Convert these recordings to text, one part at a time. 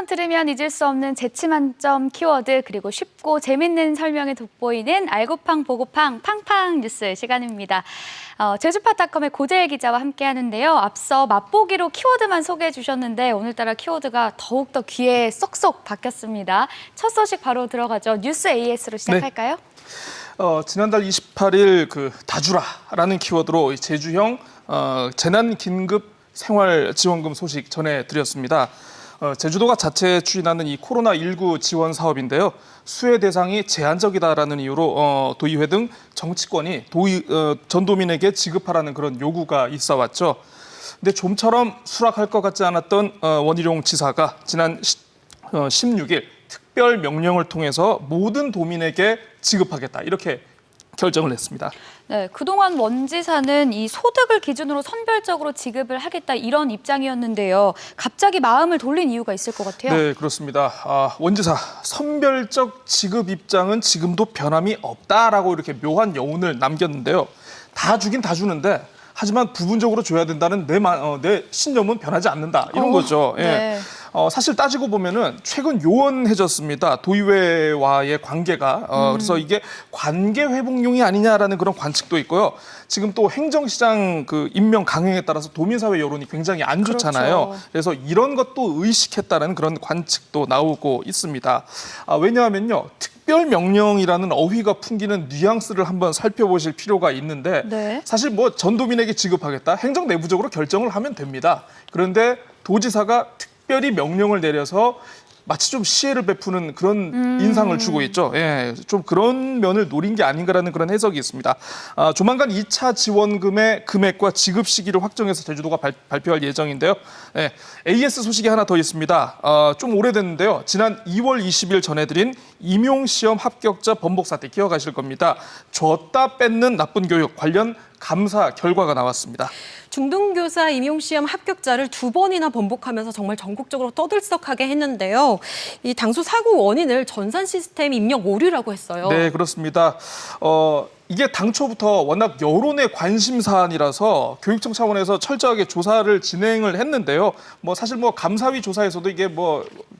들으면 잊을 수 없는 재치 만점 키워드 그리고 쉽고 재밌는 설명이 돋보이는 알고팡 보고팡 팡팡 뉴스 시간입니다. 제주팟닷컴의 고재일 기자와 함께하는데요. 앞서 맛보기로 키워드만 소개해 주셨는데 오늘따라 키워드가 더욱더 귀에 쏙쏙 박혔습니다. 첫 소식 바로 들어가죠. 뉴스 AS로 시작할까요? 네. 지난달 28일 다주라라는 키워드로 제주형 재난 긴급 생활 지원금 소식 전해드렸습니다. 제주도가 자체 추진하는 이 코로나19 지원 사업인데요. 수혜 대상이 제한적이다라는 이유로 도의회 등 정치권이 전도민에게 지급하라는 그런 요구가 있어 왔죠. 근데 좀처럼 수락할 것 같지 않았던 원희룡 지사가 지난 16일 특별 명령을 통해서 모든 도민에게 지급하겠다 이렇게 결정을 했습니다. 네, 그동안 원 지사는 이 소득을 기준으로 선별적으로 지급을 하겠다 이런 입장이었는데요. 갑자기 마음을 돌린 이유가 있을 것 같아요. 네, 그렇습니다. 원 지사 선별적 지급 입장은 지금도 변함이 없다라고 이렇게 묘한 여운을 남겼는데요. 다 주긴 다 주는데 하지만 부분적으로 줘야 된다는 내 신념은 변하지 않는다 이런 거죠. 예. 네. 사실 따지고 보면은 최근 요원해졌습니다. 도의회와의 관계가. 그래서 이게 관계 회복용이 아니냐라는 그런 관측도 있고요. 지금 또 행정시장 임명 강행에 따라서 도민사회 여론이 굉장히 안 좋잖아요. 그렇죠. 그래서 이런 것도 의식했다는 그런 관측도 나오고 있습니다. 왜냐하면요. 특별 명령이라는 어휘가 풍기는 뉘앙스를 한번 살펴보실 필요가 있는데 네. 사실 뭐 전도민에게 지급하겠다. 행정 내부적으로 결정을 하면 됩니다. 그런데 도지사가 특별히 명령을 내려서 마치 좀 시혜를 베푸는 그런 인상을 주고 있죠. 예, 좀 그런 면을 노린 게 아닌가라는 그런 해석이 있습니다. 조만간 2차 지원금의 금액과 지급 시기를 확정해서 제주도가 발표할 예정인데요. 예, AS 소식이 하나 더 있습니다. 좀 오래됐는데요. 지난 2월 20일 전해드린 임용시험 합격자 번복 사태 기억하실 겁니다. 줬다 뺏는 나쁜 교육 관련 감사 결과가 나왔습니다. 중등교사 임용시험 합격자를 2번이나 번복하면서 정말 전국적으로 떠들썩하게 했는데요. 이 당초 사고 원인을 전산 시스템 입력 오류라고 했어요. 네, 그렇습니다. 이게 당초부터 워낙 여론의 관심 사안이라서 교육청 차원에서 철저하게 조사를 진행을 했는데요. 사실 감사위 조사에서도 이게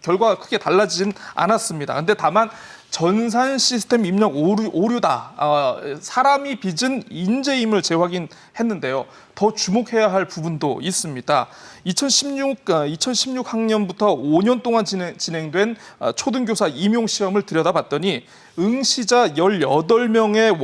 결과가 크게 달라지진 않았습니다. 근데 다만 전산 시스템 입력 오류다. 사람이 빚은 인재임을 재확인했는데요. 더 주목해야 할 부분도 있습니다. 2016 학년부터 5년 동안 진행된 초등교사 임용시험을 들여다봤더니 응시자 18명의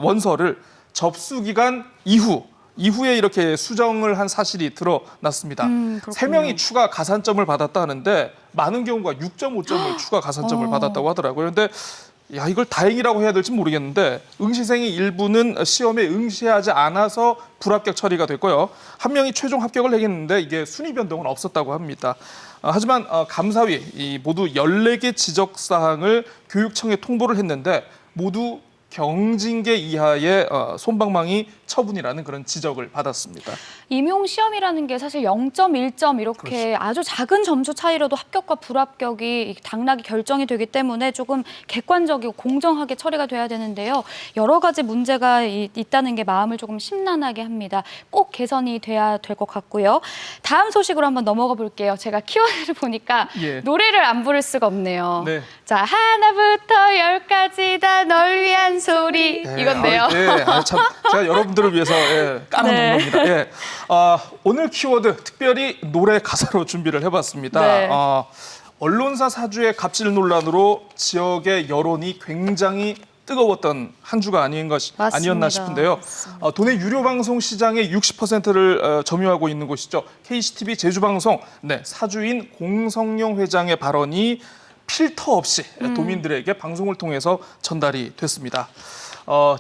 원서를 접수기간 이후에 이렇게 수정을 한 사실이 드러났습니다. 3명이 추가 가산점을 받았다 하는데 많은 경우가 6.5점을 추가 가산점을 받았다고 하더라고요. 그런데 이걸 다행이라고 해야 될지 모르겠는데 응시생의 일부는 시험에 응시하지 않아서 불합격 처리가 됐고요. 한 명이 최종 합격을 하겠는데 이게 순위 변동은 없었다고 합니다. 하지만 감사위 모두 14개 지적사항을 교육청에 통보를 했는데 모두 경징계 이하의 솜방망이 처분이라는 그런 지적을 받았습니다. 임용시험이라는 게 사실 0.1점 이렇게 그렇죠. 아주 작은 점수 차이로도 합격과 불합격이 당락이 결정이 되기 때문에 조금 객관적이고 공정하게 처리가 돼야 되는데요. 여러 가지 문제가 있다는 게 마음을 조금 심란하게 합니다. 꼭 개선이 돼야 될 것 같고요. 다음 소식으로 한번 넘어가 볼게요. 제가 키워드를 보니까 노래를 안 부를 수가 없네요. 네. 자, 하나부터 열까지 다 널 위한 소리 이건데요. 참 제가 여러분들을 위해서 깔아놓은 겁니다. 오늘 키워드 특별히 노래 가사로 준비를 해봤습니다. 네. 언론사 사주의 갑질 논란으로 지역의 여론이 굉장히 뜨거웠던 한 주가 아니었나 싶은데요. 도내 유료 방송 시장의 60%를 점유하고 있는 곳이죠. KCTV 제주방송 사주인 공성영 회장의 발언이 필터 없이 도민들에게 방송을 통해서 전달이 됐습니다.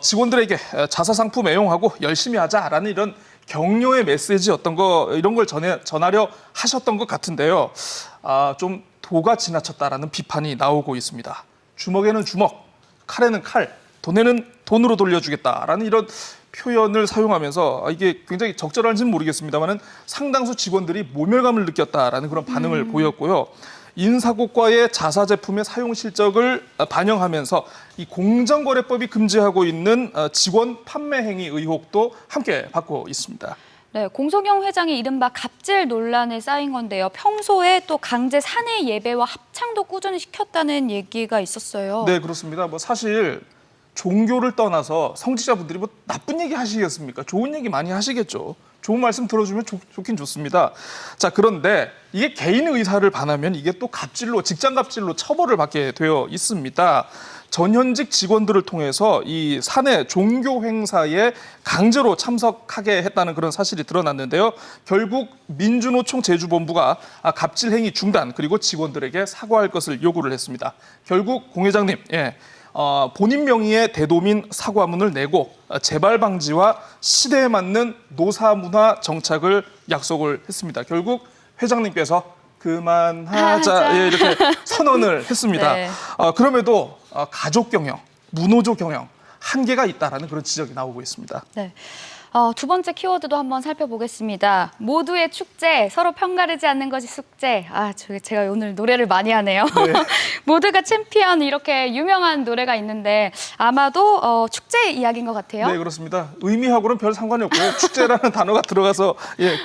직원들에게 자사 상품 애용하고 열심히 하자라는 이런 격려의 메시지였던 이런 걸 전하려 하셨던 것 같은데요. 좀 도가 지나쳤다라는 비판이 나오고 있습니다. 주먹에는 주먹, 칼에는 칼, 돈에는 돈으로 돌려주겠다라는 이런 표현을 사용하면서 이게 굉장히 적절한지는 모르겠습니다만은 상당수 직원들이 모멸감을 느꼈다라는 그런 반응을 보였고요. 인사고과의 자사 제품의 사용 실적을 반영하면서 이 공정거래법이 금지하고 있는 직원 판매 행위 의혹도 함께 받고 있습니다. 네, 공성영 회장이 이른바 갑질 논란에 쌓인 건데요. 평소에 또 강제 사내 예배와 합창도 꾸준히 시켰다는 얘기가 있었어요. 네, 그렇습니다. 뭐 사실 종교를 떠나서 성직자분들이 뭐 나쁜 얘기 하시겠습니까? 좋은 얘기 많이 하시겠죠. 좋은 말씀 들어주면 좋긴 좋습니다. 자, 그런데 이게 개인 의사를 반하면 이게 또 갑질로, 직장 갑질로 처벌을 받게 되어 있습니다. 전현직 직원들을 통해서 이 사내 종교 행사에 강제로 참석하게 했다는 그런 사실이 드러났는데요. 결국 민주노총 제주본부가 갑질 행위 중단 그리고 직원들에게 사과할 것을 요구를 했습니다. 결국 공 회장님, 본인 명의의 대도민 사과문을 내고 재발 방지와 시대에 맞는 노사 문화 정착을 약속을 했습니다. 결국 회장님께서 그만하자 이렇게 선언을 했습니다. 네. 그럼에도 가족 경영, 무노조 경영 한계가 있다라는 그런 지적이 나오고 있습니다. 네. 두 번째 키워드도 한번 살펴보겠습니다. 모두의 축제, 서로 편가르지 않는 것이 숙제. 제가 오늘 노래를 많이 하네요. 네. 모두가 챔피언 이렇게 유명한 노래가 있는데 아마도 축제 이야기인 것 같아요. 네, 그렇습니다. 의미하고는 별 상관이 없고요. 축제라는 단어가 들어가서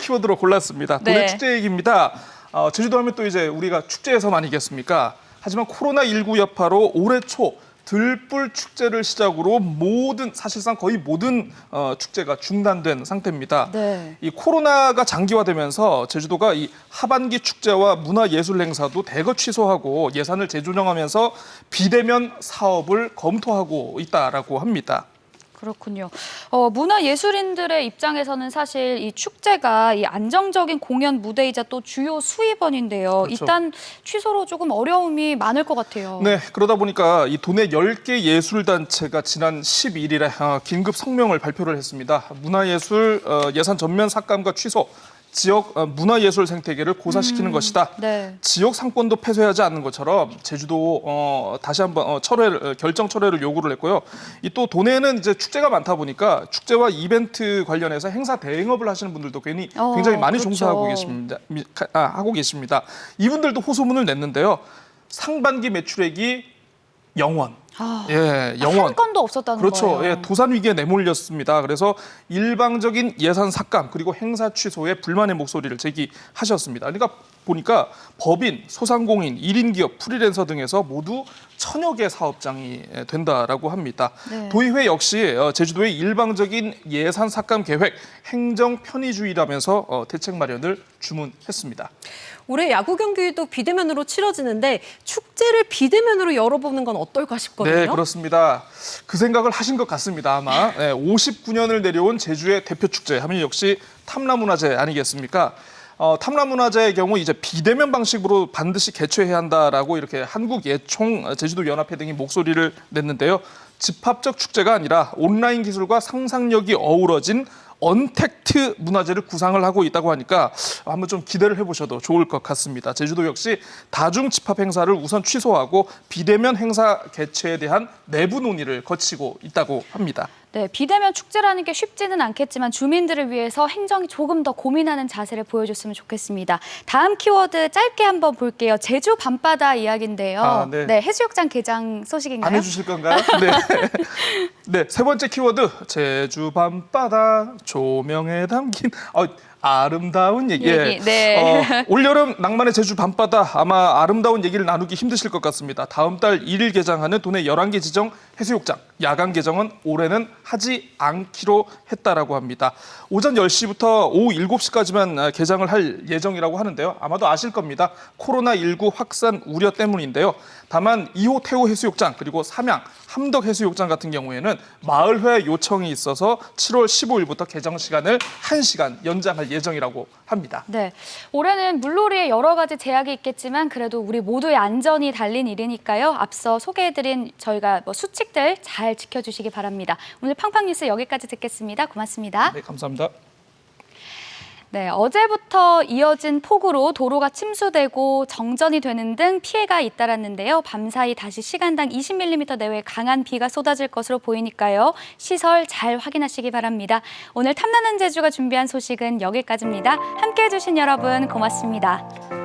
키워드로 골랐습니다. 네. 도내 축제 얘기입니다. 제주도 하면 또 이제 우리가 축제에서 아니겠습니까? 하지만 코로나19 여파로 올해 초 들불 축제를 시작으로 사실상 거의 모든 축제가 중단된 상태입니다. 네. 이 코로나가 장기화되면서 제주도가 이 하반기 축제와 문화예술 행사도 대거 취소하고 예산을 재조정하면서 비대면 사업을 검토하고 있다라고 합니다. 그렇군요. 문화예술인들의 입장에서는 사실 이 축제가 이 안정적인 공연 무대이자 또 주요 수입원인데요. 그렇죠. 일단 취소로 조금 어려움이 많을 것 같아요. 네, 그러다 보니까 이 도내 10개 예술단체가 지난 12일에 긴급 성명을 발표를 했습니다. 문화예술 예산 전면 삭감과 취소, 지역 문화예술 생태계를 고사시키는 것이다. 네. 지역 상권도 폐쇄하지 않는 것처럼 제주도 다시 한번 결정 철회를 요구를 했고요. 이 또 도내에는 이제 축제가 많다 보니까 축제와 이벤트 관련해서 행사 대행업을 하시는 분들도 굉장히 많이 그렇죠. 종사하고 계십니다. 이분들도 호소문을 냈는데요. 상반기 매출액이 0원. 영원. 한 건도 없었다는 그렇죠. 거예요. 도산 위기에 내몰렸습니다. 그래서 일방적인 예산 삭감 그리고 행사 취소에 불만의 목소리를 제기하셨습니다. 그러니까 보니까 법인, 소상공인, 1인 기업, 프리랜서 등에서 모두 1000여 개 사업장이 된다라고 합니다. 네. 도의회 역시 제주도의 일방적인 예산 삭감 계획, 행정 편의주의라면서 대책 마련을 주문했습니다. 올해 야구 경기도 비대면으로 치러지는데 축제를 비대면으로 열어보는 건 어떨까 싶거든요. 네, 그렇습니다. 그 생각을 하신 것 같습니다. 아마 59년을 내려온 제주의 대표 축제 하면 역시 탐라문화제 아니겠습니까? 탐라문화제의 경우 이제 비대면 방식으로 반드시 개최해야 한다라고 이렇게 한국예총, 제주도연합회 등이 목소리를 냈는데요. 집합적 축제가 아니라 온라인 기술과 상상력이 어우러진 언택트 문화제를 구상을 하고 있다고 하니까 한번 좀 기대를 해보셔도 좋을 것 같습니다. 제주도 역시 다중 집합 행사를 우선 취소하고 비대면 행사 개최에 대한 내부 논의를 거치고 있다고 합니다. 네, 비대면 축제라는 게 쉽지는 않겠지만 주민들을 위해서 행정이 조금 더 고민하는 자세를 보여줬으면 좋겠습니다. 다음 키워드 짧게 한번 볼게요. 제주 밤바다 이야기인데요. 네. 해수욕장 개장 소식인가요? 안 해주실 건가요? 네. 네, 세 번째 키워드 제주 밤바다 조명에 담긴 아름다운 얘기. 네. 올여름 낭만의 제주 밤바다 아마 아름다운 얘기를 나누기 힘드실 것 같습니다. 다음 달 1일 개장하는 도내 11개 지정 해수욕장 야간 개정은 올해는 하지 않기로 했다라고 합니다. 오전 10시부터 오후 7시까지만 개장을 할 예정이라고 하는데요. 아마도 아실 겁니다. 코로나19 확산 우려 때문인데요. 다만 2호 태호 해수욕장 그리고 삼양, 함덕 해수욕장 같은 경우에는 마을회 요청이 있어서 7월 15일부터 개장 시간을 1시간 연장할 예정이라고 합니다. 네, 올해는 물놀이에 여러 가지 제약이 있겠지만 그래도 우리 모두의 안전이 달린 일이니까요. 앞서 소개해드린 저희가 수칙들 잘 지켜주시기 바랍니다. 오늘 팡팡 뉴스 여기까지 듣겠습니다. 고맙습니다. 네, 감사합니다. 네, 어제부터 이어진 폭우로 도로가 침수되고 정전이 되는 등 피해가 잇따랐는데요. 밤사이 다시 시간당 20mm 내외 강한 비가 쏟아질 것으로 보이니까요. 시설 잘 확인하시기 바랍니다. 오늘 탐나는 제주가 준비한 소식은 여기까지입니다. 함께해 주신 여러분 고맙습니다.